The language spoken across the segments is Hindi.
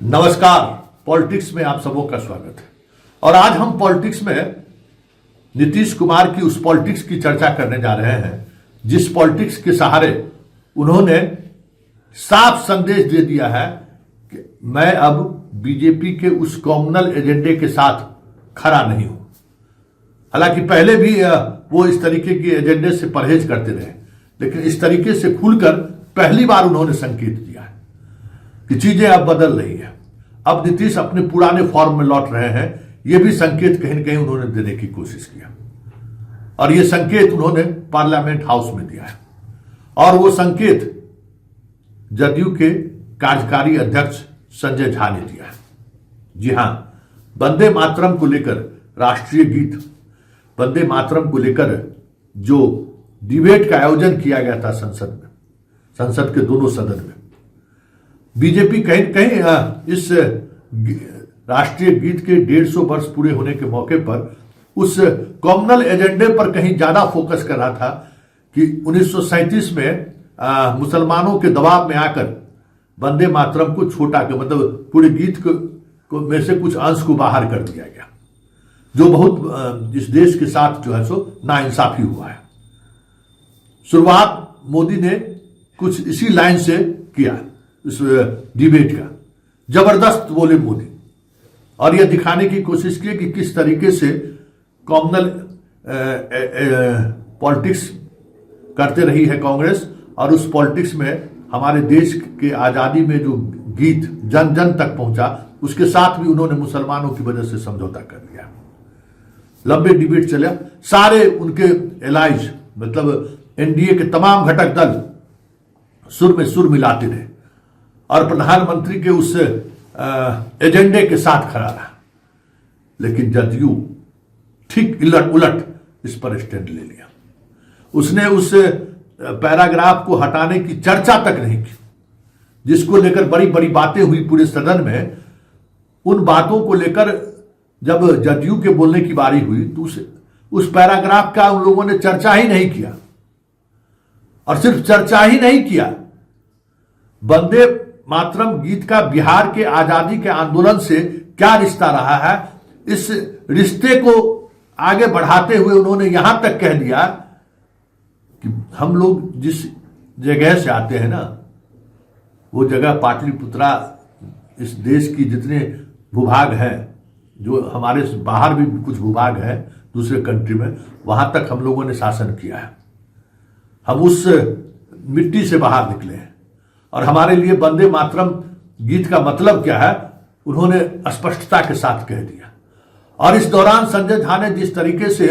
नमस्कार। पॉलिटिक्स में आप सबों का स्वागत है। और आज हम पॉलिटिक्स में नीतीश कुमार की उस पॉलिटिक्स की चर्चा करने जा रहे हैं जिस पॉलिटिक्स के सहारे उन्होंने साफ संदेश दे दिया है कि मैं अब बीजेपी के उस कॉम्युनल एजेंडे के साथ खड़ा नहीं हूं। हालांकि पहले भी वो इस तरीके के एजेंडे से परहेज करते रहे, लेकिन इस तरीके से खुलकर पहली बार उन्होंने संकेत दिया है कि चीजें अब बदल रही है। अब नीतीश अपने पुराने फॉर्म में लौट रहे हैं। यह भी संकेत कहीं न कहीं उन्होंने देने की कोशिश किया और यह संकेत उन्होंने पार्लियामेंट हाउस में दिया है। और वो संकेत जदयू के कार्यकारी अध्यक्ष संजय झा ने दिया है। जी हां, वंदे मातरम को लेकर राष्ट्रीय गीत वंदे मातरम को लेकर जो डिबेट का आयोजन किया गया था संसद के दोनों सदन में, बीजेपी कहीं कहीं इस राष्ट्रीय गीत के 150 वर्ष पूरे होने के मौके पर उस कॉम्युनल एजेंडे पर कहीं ज्यादा फोकस कर रहा था कि 1937 में मुसलमानों के दबाव में आकर वंदे मातरम को छोटा के मतलब पूरे गीत को में से कुछ अंश को बाहर कर दिया गया, जो बहुत इस देश के साथ जो है सो नाइंसाफी हुआ है। शुरुआत मोदी ने कुछ इसी लाइन से किया इस डिबेट का। जबरदस्त बोले मोदी और यह दिखाने की कोशिश की कि किस तरीके से कॉम्युनल पॉलिटिक्स करते रही है कांग्रेस, और उस पॉलिटिक्स में हमारे देश के आजादी में जो गीत जन जन तक पहुंचा उसके साथ भी उन्होंने मुसलमानों की वजह से समझौता कर लिया। लंबे डिबेट चले, सारे उनके एलाइज मतलब एनडीए के तमाम घटक दल सुर में सुर मिलाते रहे और प्रधानमंत्री के उस एजेंडे के साथ खड़ा रहा। लेकिन जदयू ठीक उलट इस पर स्टैंड ले लिया। उसने उस पैराग्राफ को हटाने की चर्चा तक नहीं की, जिसको लेकर बड़ी बड़ी बातें हुई पूरे सदन में। उन बातों को लेकर जब जदयू के बोलने की बारी हुई तो उस पैराग्राफ का उन लोगों ने चर्चा ही नहीं किया। और सिर्फ चर्चा ही नहीं किया, वंदे मातरम गीत का बिहार के आजादी के आंदोलन से क्या रिश्ता रहा है, इस रिश्ते को आगे बढ़ाते हुए उन्होंने यहां तक कह दिया कि हम लोग जिस जगह से आते हैं ना, वो जगह पाटलिपुत्रा, इस देश की जितने भूभाग हैं, जो हमारे बाहर भी कुछ भूभाग है दूसरे कंट्री में, वहां तक हम लोगों ने शासन किया है। हम उस मिट्टी से बाहर निकले हैं और हमारे लिए वंदे मातरम गीत का मतलब क्या है उन्होंने स्पष्टता के साथ कह दिया। और इस दौरान संजय झा ने जिस तरीके से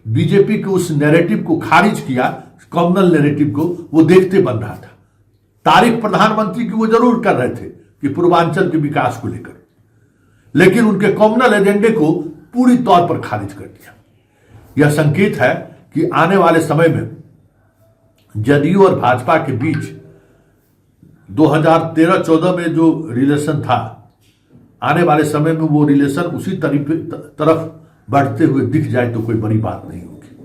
बीजेपी के उस नैरेटिव को खारिज किया, कॉम्युनल नैरेटिव को, वो देखते बन रहा था। तारीफ प्रधानमंत्री की वो जरूर कर रहे थे कि पूर्वांचल के विकास को लेकर, लेकिन उनके कॉम्युनल एजेंडे को पूरी तौर पर खारिज कर दिया। यह संकेत है कि आने वाले समय में जदयू और भाजपा के बीच 2013-14 में जो रिलेशन था, आने वाले समय में वो रिलेशन उसी तरफ बढ़ते हुए दिख जाए तो कोई बड़ी बात नहीं होगी,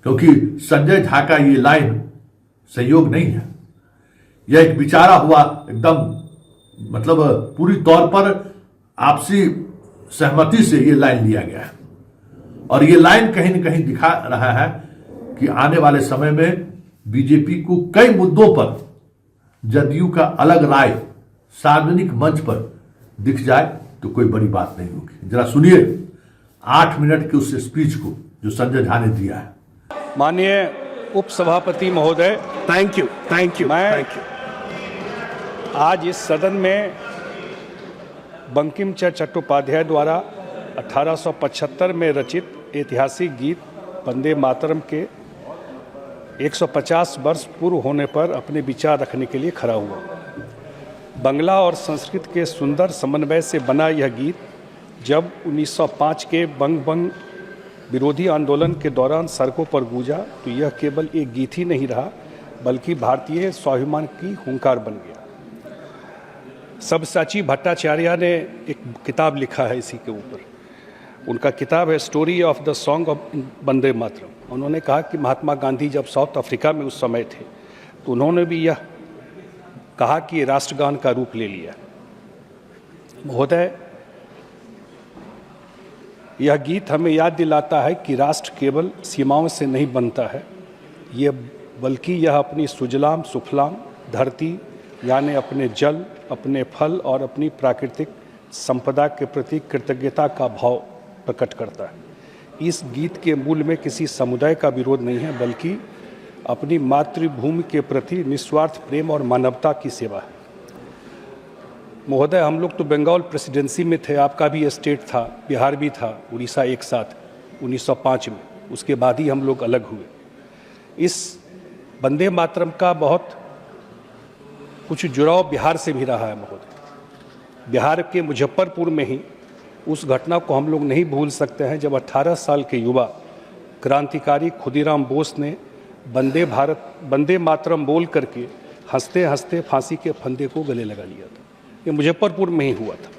क्योंकि संजय झा का ये लाइन सहयोग नहीं है। यह एक विचारा हुआ एकदम मतलब पूरी तौर पर आपसी सहमति से ये लाइन लिया गया है। और ये लाइन कहीं न कहीं दिखा रहा है कि आने वाले समय में बीजेपी को कई मुद्दों पर जदयू का अलग राय सार्वजनिक मंच पर दिख जाए तो कोई बड़ी बात नहीं होगी। जरा सुनिए 8 मिनट के उस स्पीच को जो संजय झा ने दिया है। माननीय उपसभापति महोदय, थैंक यू। मैं आज इस सदन में बंकिम चंद्र चट्टोपाध्याय द्वारा 1875 में रचित ऐतिहासिक गीत वंदे मातरम के 150 वर्ष पूर्व होने पर अपने विचार रखने के लिए खड़ा हुआ। बंगला और संस्कृत के सुंदर समन्वय से बना यह गीत जब 1905 के बंग विरोधी आंदोलन के दौरान सड़कों पर गूंजा तो यह केवल एक गीत ही नहीं रहा, बल्कि भारतीय स्वाभिमान की हुंकार बन गया। सब्यसाची भट्टाचार्य ने एक किताब लिखा है इसी के ऊपर। उनका किताब है story of the song of Vande Mataram. उन्होंने कहा कि महात्मा गांधी जब साउथ अफ्रीका में उस समय थे तो उन्होंने भी यह कहा कि राष्ट्रगान का रूप ले लिया। महोदय, यह गीत हमें याद दिलाता है कि राष्ट्र केवल सीमाओं से नहीं बनता है, बल्कि यह अपनी सुजलाम सुफलाम धरती यानी अपने जल, अपने फल और अपनी प्राकृतिक संपदा के प्रति कृतज्ञता का भाव प्रकट करता है। इस गीत के मूल में किसी समुदाय का विरोध नहीं है, बल्कि अपनी मातृभूमि के प्रति निस्वार्थ प्रेम और मानवता की सेवा है। महोदय, हम लोग तो बंगाल प्रेसिडेंसी में थे, आपका भी स्टेट था, बिहार भी था, उड़ीसा एक साथ 1905 में, उसके बाद ही हम लोग अलग हुए। इस वंदे मातरम का बहुत कुछ जुड़ाव बिहार से भी रहा है महोदय। बिहार के मुजफ्फरपुर में ही उस घटना को हम लोग नहीं भूल सकते हैं जब 18 साल के युवा क्रांतिकारी खुदीराम बोस ने वंदे मातरम बोल करके हंसते हंसते फांसी के फंदे को गले लगा लिया था। ये मुजफ्फरपुर में ही हुआ था।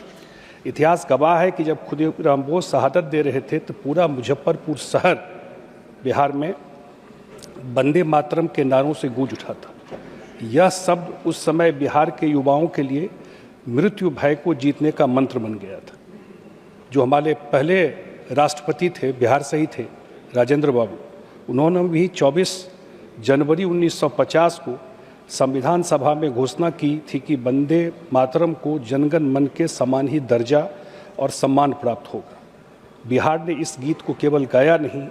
इतिहास गवाह है कि जब खुदीराम बोस शहादत दे रहे थे तो पूरा मुजफ्फरपुर शहर बिहार में वंदे मातरम के नारों से गूंज उठा था। यह शब्द उस समय बिहार के युवाओं के लिए मृत्यु भय को जीतने का मंत्र बन गया था। जो हमारे पहले राष्ट्रपति थे, बिहार से ही थे, राजेंद्र बाबू, उन्होंने भी 24 जनवरी 1950 को संविधान सभा में घोषणा की थी कि वंदे मातरम को जनगण मन के समान ही दर्जा और सम्मान प्राप्त होगा। बिहार ने इस गीत को केवल गाया नहीं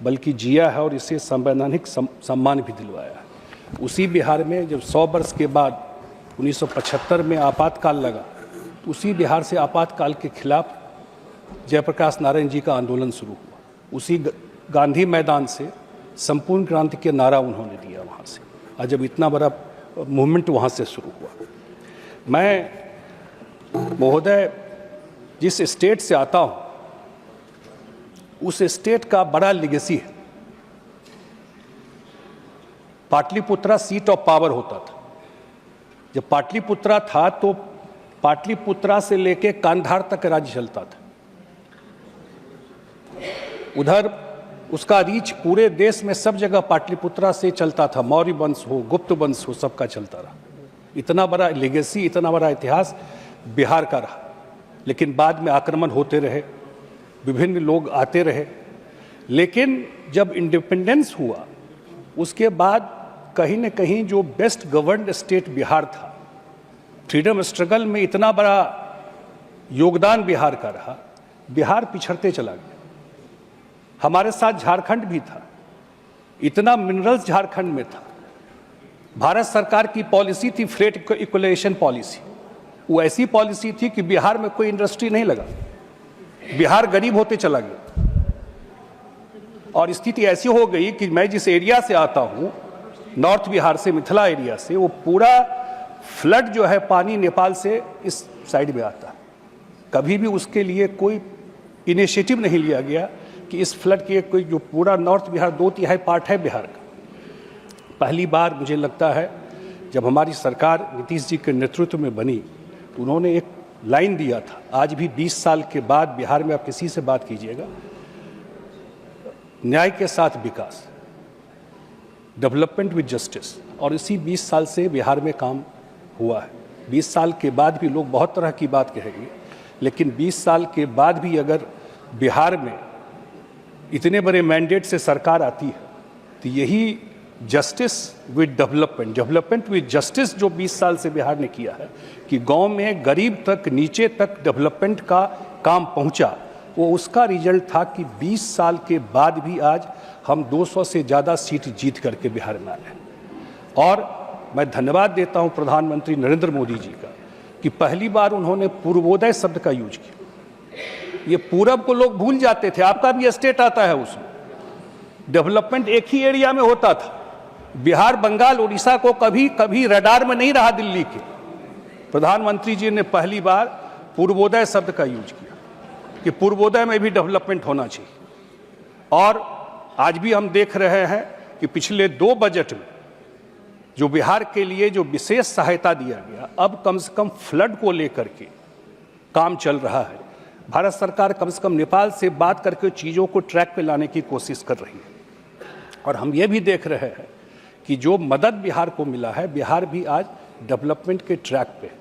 बल्कि जिया है और इसे संवैधानिक सम्मान भी दिलवाया है। उसी बिहार में जब 100 वर्ष के बाद 1975 में आपातकाल लगा, तो उसी बिहार से आपातकाल के खिलाफ जयप्रकाश नारायण जी का आंदोलन शुरू हुआ। उसी गांधी मैदान से संपूर्ण क्रांति के नारा उन्होंने दिया वहाँ से, और जब इतना बड़ा मूवमेंट वहाँ से शुरू हुआ। मैं महोदय जिस स्टेट से आता हूँ उस स्टेट का बड़ा लेगेसी है। पाटलिपुत्रा सीट ऑफ पावर होता था। जब पाटलिपुत्रा था तो पाटलिपुत्रा से लेके कांधार तक राज्य चलता था। उधर उसका रीच पूरे देश में सब जगह पाटलिपुत्रा से चलता था। मौर्य वंश हो, गुप्त वंश हो, सबका चलता रहा। इतना बड़ा लेगेसी, इतना बड़ा इतिहास बिहार का रहा। लेकिन बाद में आक्रमण होते रहे, विभिन्न लोग आते रहे। लेकिन जब इंडिपेंडेंस हुआ उसके बाद कहीं न कहीं जो बेस्ट गवर्नड स्टेट बिहार था, फ्रीडम स्ट्रगल में इतना बड़ा योगदान बिहार का रहा, बिहार पिछड़ते चला गया। हमारे साथ झारखंड भी था। इतना मिनरल्स झारखंड में था। भारत सरकार की पॉलिसी थी फ्रेट इक्वलाइजेशन पॉलिसी। वो ऐसी पॉलिसी थी कि बिहार में कोई इंडस्ट्री नहीं लगा, बिहार गरीब होते चला गया। और स्थिति ऐसी हो गई कि मैं जिस एरिया से आता हूँ, नॉर्थ बिहार से, मिथिला एरिया से, वो पूरा फ्लड जो है पानी नेपाल से इस साइड में आता है। कभी भी उसके लिए कोई इनिशिएटिव नहीं लिया गया कि इस फ्लड के कोई, जो पूरा नॉर्थ बिहार 2/3 पार्ट है बिहार का। पहली बार मुझे लगता है जब हमारी सरकार नीतीश जी के नेतृत्व में बनी तो उन्होंने एक लाइन दिया था। आज भी 20 साल के बाद बिहार में आप किसी से बात कीजिएगा, न्याय के साथ विकास, डेवलपमेंट विद जस्टिस। और इसी 20 साल से बिहार में काम हुआ है। 20 साल के बाद भी लोग बहुत तरह की बात कहेंगे, लेकिन 20 साल के बाद भी अगर बिहार में इतने बड़े मैंडेट से सरकार आती है तो यही justice with development, development with justice जो 20 साल से बिहार ने किया है कि गांव में गरीब तक, नीचे तक डेवलपमेंट का काम पहुंचा, वो उसका रिजल्ट था कि 20 साल के बाद भी आज हम 200 से ज़्यादा सीट जीत करके बिहार में आए। और मैं धन्यवाद देता हूं प्रधानमंत्री नरेंद्र मोदी जी का कि पहली बार उन्होंने पूर्वोदय शब्द का यूज किया। ये पूरब को लोग भूल जाते थे, आपका भी स्टेट आता है, उसमें डेवलपमेंट एक ही एरिया में होता था। बिहार, बंगाल, उड़ीसा को कभी रडार में नहीं रहा दिल्ली के। प्रधानमंत्री जी ने पहली बार पूर्वोदय शब्द का यूज किया कि पूर्वोदय में भी डेवलपमेंट होना चाहिए। और आज भी हम देख रहे हैं कि पिछले 2 बजट में जो बिहार के लिए जो विशेष सहायता दिया गया, अब कम से कम फ्लड को लेकर के काम चल रहा है। भारत सरकार कम से कम नेपाल से बात करके चीज़ों को ट्रैक पे लाने की कोशिश कर रही है। और हम ये भी देख रहे हैं कि जो मदद बिहार को मिला है, बिहार भी आज डेवलपमेंट के ट्रैक पे है।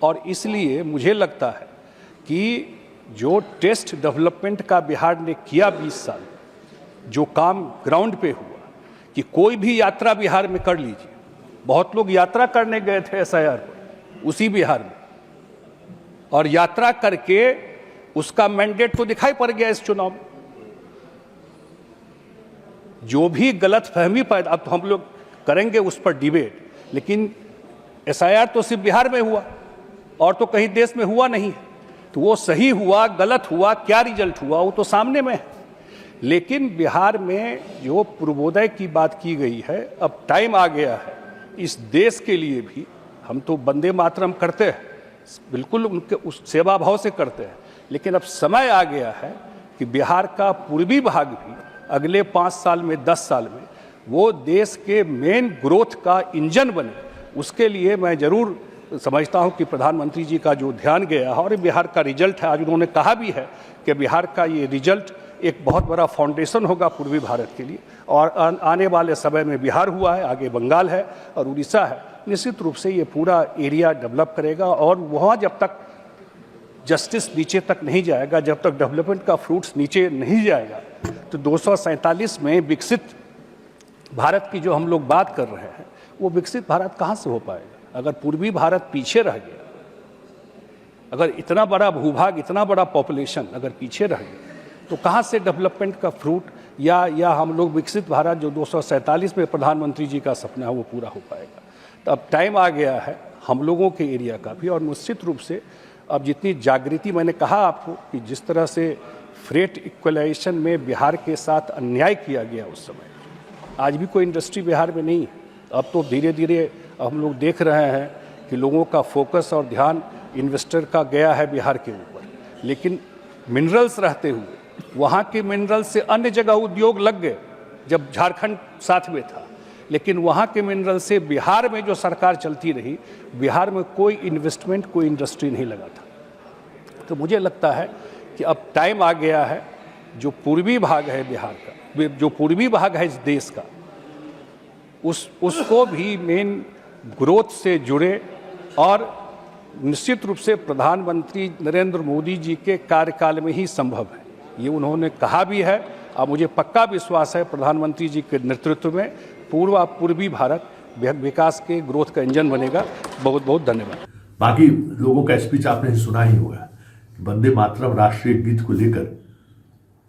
और इसलिए मुझे लगता है कि जो टेस्ट डेवलपमेंट का बिहार ने किया 20 साल, जो काम ग्राउंड पे हुआ, कि कोई भी यात्रा बिहार में कर लीजिए, बहुत लोग यात्रा करने गए थे SIR पर उसी बिहार में, और यात्रा करके उसका मैंडेट तो दिखाई पड़ गया इस चुनाव में। जो भी गलत फहमी पैदा, अब तो हम लोग करेंगे उस पर डिबेट, लेकिन SIR तो सिर्फ बिहार में हुआ और तो कहीं देश में हुआ नहीं, तो वो सही हुआ गलत हुआ क्या रिजल्ट हुआ वो तो सामने में है। लेकिन बिहार में जो पूर्वोदय की बात की गई है, अब टाइम आ गया है इस देश के लिए भी। हम तो वंदे मातरम करते हैं, बिल्कुल उनके उस सेवा भाव से करते हैं, लेकिन अब समय आ गया है कि बिहार का पूर्वी भाग भी अगले 5 साल में 10 साल में वो देश के मेन ग्रोथ का इंजन बने। उसके लिए मैं जरूर समझता हूं कि प्रधानमंत्री जी का जो ध्यान गया है और बिहार का रिजल्ट है, आज उन्होंने कहा भी है कि बिहार का ये रिजल्ट एक बहुत बड़ा फाउंडेशन होगा पूर्वी भारत के लिए, और आने वाले समय में बिहार हुआ है, आगे बंगाल है और उड़ीसा है, निश्चित रूप से ये पूरा एरिया डेवलप करेगा। और वहाँ जब तक जस्टिस नीचे तक नहीं जाएगा, जब तक डेवलपमेंट का फ्रूट्स नीचे नहीं जाएगा, तो 247 में विकसित भारत की जो हम लोग बात कर रहे हैं, वो विकसित भारत कहाँ से हो पाएगा अगर पूर्वी भारत पीछे रह गया। अगर इतना बड़ा भूभाग, इतना बड़ा पॉपुलेशन अगर पीछे रह गया, तो कहाँ से डेवलपमेंट का फ्रूट या हम लोग विकसित भारत जो 247 में प्रधानमंत्री जी का सपना है वो पूरा हो पाएगा। तो अब टाइम आ गया है हम लोगों के एरिया का भी, और निश्चित रूप से अब जितनी जागृति, मैंने कहा आपको कि जिस तरह से फ्रेट इक्वलाइजेशन में बिहार के साथ अन्याय किया गया उस समय, आज भी कोई इंडस्ट्री बिहार में नहीं है। अब तो धीरे धीरे हम लोग देख रहे हैं कि लोगों का फोकस और ध्यान इन्वेस्टर का गया है बिहार के ऊपर, लेकिन मिनरल्स रहते हुए वहाँ के मिनरल से अन्य जगह उद्योग लग गए जब झारखंड साथ में था, लेकिन वहाँ के मिनरल से बिहार में जो सरकार चलती रही, बिहार में कोई इन्वेस्टमेंट, कोई इंडस्ट्री नहीं लगा था। तो मुझे लगता है कि अब टाइम आ गया है, जो पूर्वी भाग है बिहार का, जो पूर्वी भाग है इस देश का, उसको भी मेन ग्रोथ से जुड़े, और निश्चित रूप से प्रधानमंत्री नरेंद्र मोदी जी के कार्यकाल में ही संभव है, ये उन्होंने कहा भी है। और मुझे पक्का विश्वास है प्रधानमंत्री जी के नेतृत्व में पूर्वी भारत विकास के ग्रोथ का इंजन बनेगा। बहुत बहुत धन्यवाद। बाकी लोगों का स्पीच आपने सुना ही होगा, वंदे मातरम राष्ट्रीय गीत को लेकर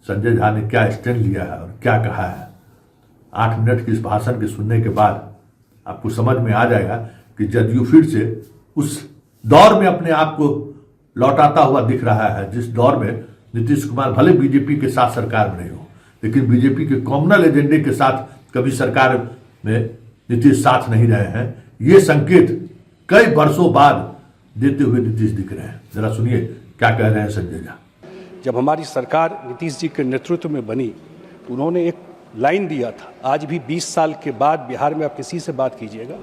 संजय झा ने क्या स्टैंड लिया है और क्या कहा है। 8 मिनट के इस भाषण के सुनने के बाद आपको समझ में आ जाएगा कि जदयू फिर से उस दौर में अपने आप को लौटाता हुआ दिख रहा है जिस दौर में नीतीश कुमार भले बीजेपी के साथ सरकार में नहीं हो, लेकिन बीजेपी के कॉमनल एजेंडे के साथ कभी सरकार में नीतीश साथ नहीं रहे हैं। ये संकेत कई वर्षों बाद देते हुए नीतीश दिख रहे हैं। जरा सुनिए क्या कह रहे हैं संजय झा। जब हमारी सरकार नीतीश जी के नेतृत्व में बनी तो उन्होंने एक लाइन दिया था, आज भी 20 साल के बाद बिहार में आप किसी से बात कीजिएगा,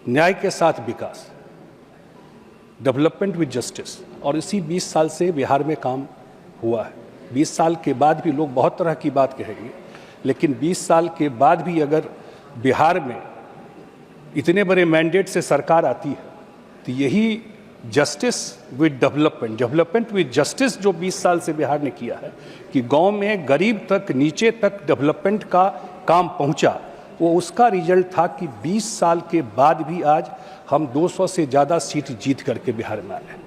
न्याय के साथ विकास, डेवलपमेंट विद जस्टिस, और इसी 20 साल से बिहार में काम हुआ है। 20 साल के बाद भी लोग बहुत तरह की बात कहेंगे, लेकिन 20 साल के बाद भी अगर बिहार में इतने बड़े मैंडेट से सरकार आती है, तो यही justice with development, development with justice जो 20 साल से बिहार ने किया है कि गांव में गरीब तक, नीचे तक डेवलपमेंट का काम पहुंचा, वो उसका रिजल्ट था कि 20 साल के बाद भी आज हम 200 से ज़्यादा सीट जीत करके बिहार में आए हैं।